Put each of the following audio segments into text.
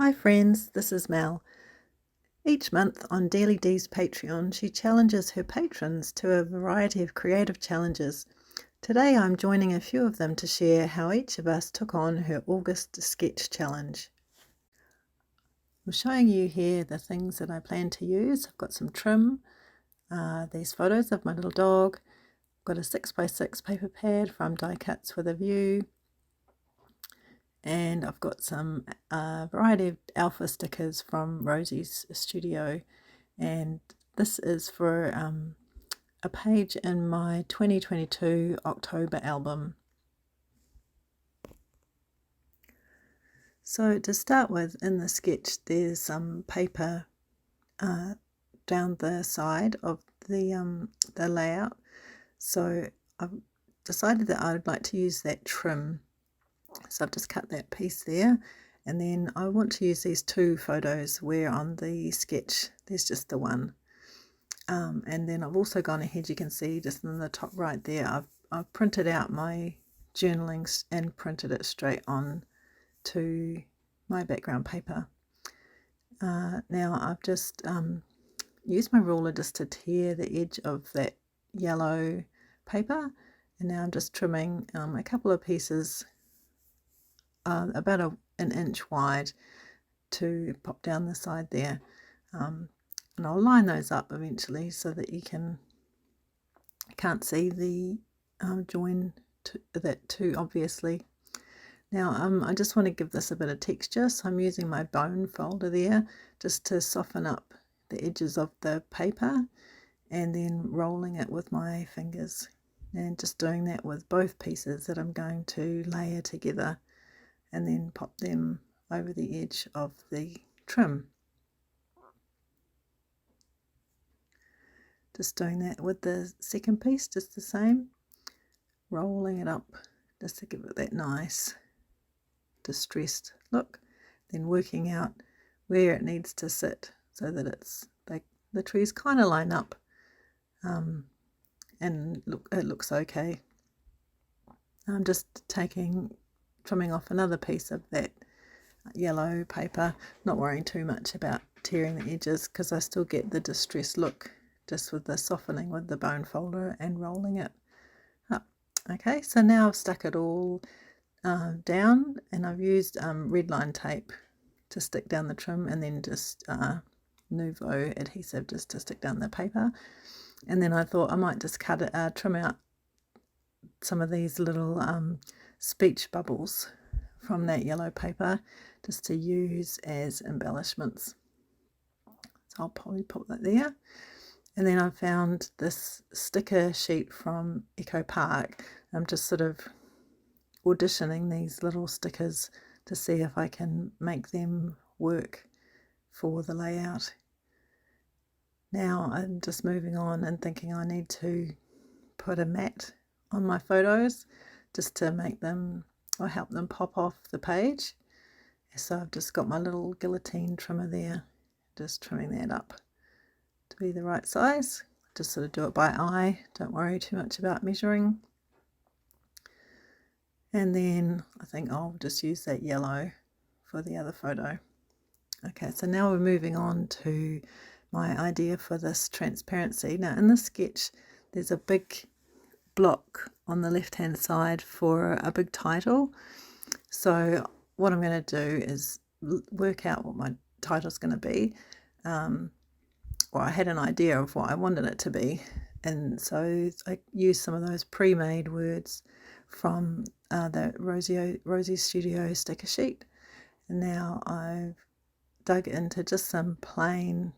Hi friends, this is Mel. Each month on DearlyDee's Patreon, she challenges her patrons to a variety of creative challenges. Today I'm joining a few of them to share how each of us took on her August sketch challenge. I'm showing you here the things that I plan to use. I've got some trim, these photos of my little dog. I've got a 6x6 paper pad from Die Cuts with a View. And I've got some variety of alpha stickers from Rosie's studio, and this is for a page in my 2022 October album. So to start with, in the sketch there's some paper down the side of the layout, so I've decided that I would like to use that trim. So I've just cut that piece there, and then I want to use these two photos where on the sketch there's just the one. And then I've also gone ahead, you can see just in the top right there, I've printed out my journalings and printed it straight on to my background paper. Now I've just used my ruler just to tear the edge of that yellow paper, and now I'm just trimming a couple of pieces about an inch wide to pop down the side there, and I'll line those up eventually so that you can't see the join that too obviously. Now I just want to give this a bit of texture, so I'm using my bone folder there just to soften up the edges of the paper, and then rolling it with my fingers, and just doing that with both pieces that I'm going to layer together, and then pop them over the edge of the trim. Just doing that with the second piece, just the same, rolling it up just to give it that nice distressed look, then working out where it needs to sit so that it's like the trees kind of line up, and it looks okay. I'm just trimming off another piece of that yellow paper, not worrying too much about tearing the edges because I still get the distressed look just with the softening with the bone folder and rolling it up. Okay, so now I've stuck it all down, and I've used red line tape to stick down the trim, and then just Nouveau adhesive just to stick down the paper. And then I thought I might just trim out some of these little speech bubbles from that yellow paper just to use as embellishments. So I'll probably put that there. And then I found this sticker sheet from Echo Park. I'm just sort of auditioning these little stickers to see if I can make them work for the layout. Now I'm just moving on and thinking I need to put a mat on my photos just to make them or help them pop off the page. So I've just got my little guillotine trimmer there, just trimming that up to be the right size. Just sort of do it by eye, don't worry too much about measuring. And then I think I'll just use that yellow for the other photo. Okay, so now we're moving on to my idea for this transparency. Now in the sketch there's a big block on the left hand side for a big title. So what I'm going to do is work out what my title's going to be. Or I had an idea of what I wanted it to be, and so I used some of those pre-made words from the Rosie Studio sticker sheet, and now I've dug into just some plain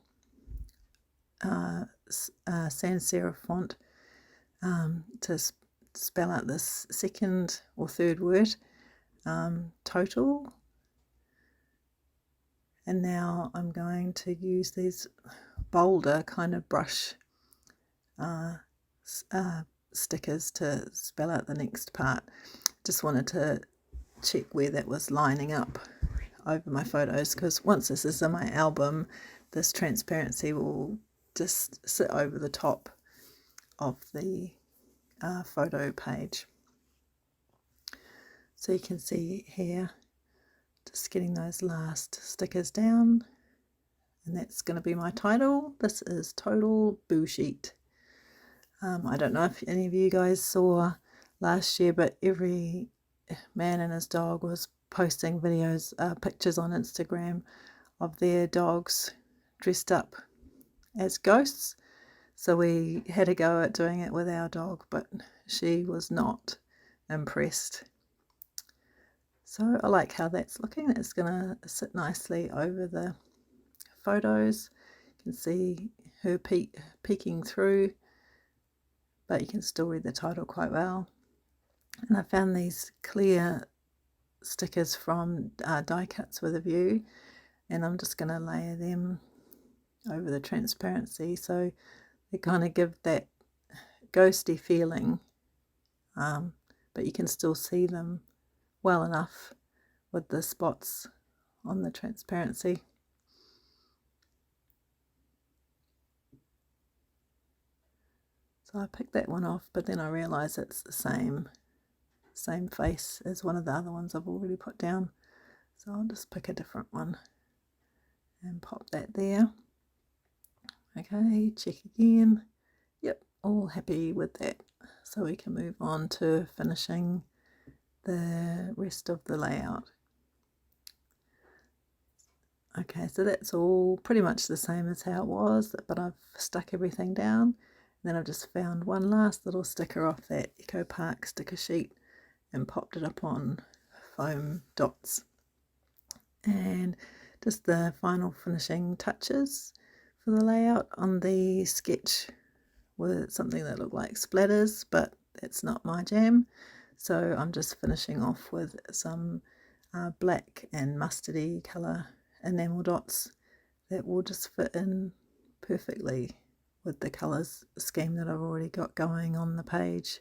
sans serif font to spell out this second or third word, total. And now I'm going to use these bolder kind of brush stickers to spell out the next part. Just wanted to check where that was lining up over my photos, because once this is in my album, this transparency will just sit over the top of the photo page. So you can see here Just getting those last stickers down, and that's going to be my title. This is Total Bullshit. I don't know if any of you guys saw last year, but every man and his dog was posting videos, pictures on Instagram of their dogs dressed up as ghosts. So we had a go at doing it with our dog, but she was not impressed. So I like how that's looking. It's going to sit nicely over the photos. You can see her peeking through, but you can still read the title quite well. And I found these clear stickers from die cuts with a view, and I'm just going to layer them over the transparency so they kind of give that ghosty feeling, but you can still see them well enough with the spots on the transparency. So I picked that one off, but then I realised it's the same face as one of the other ones I've already put down. So I'll just pick a different one and pop that there. Okay, check again. Yep, all happy with that. So we can move on to finishing the rest of the layout. Okay, so that's all pretty much the same as how it was, but I've stuck everything down. Then I've just found one last little sticker off that Eco Park sticker sheet and popped it up on foam dots. And just the final finishing touches for the layout on the sketch were something that looked like splatters, but that's not my jam. So I'm just finishing off with some black and mustardy colour enamel dots that will just fit in perfectly with the colours scheme that I've already got going on the page.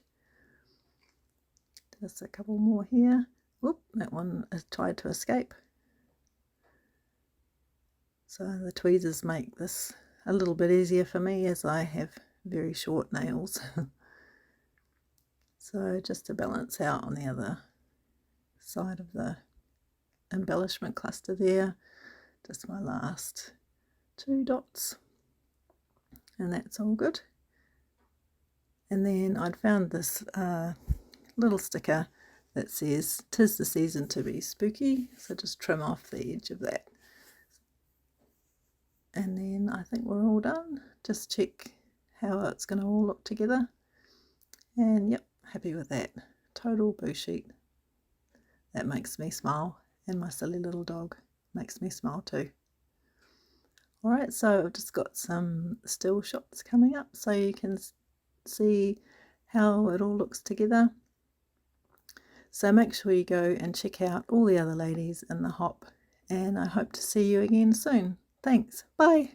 Just a couple more here. Whoop, that one is tried to escape. So the tweezers make this a little bit easier for me as I have very short nails. So just to balance out on the other side of the embellishment cluster there, just my last 2 dots, and that's all good. And then I'd found this little sticker that says "'Tis the season to be spooky," so just trim off the edge of that. And then I think we're all done. Just check how it's going to all look together, and yep, happy with that. Total bullshit. That makes me smile, and my silly little dog makes me smile too. Alright, so I've just got some still shots coming up so you can see how it all looks together. So make sure you go and check out all the other ladies in the hop, and I hope to see you again soon. Thanks, bye.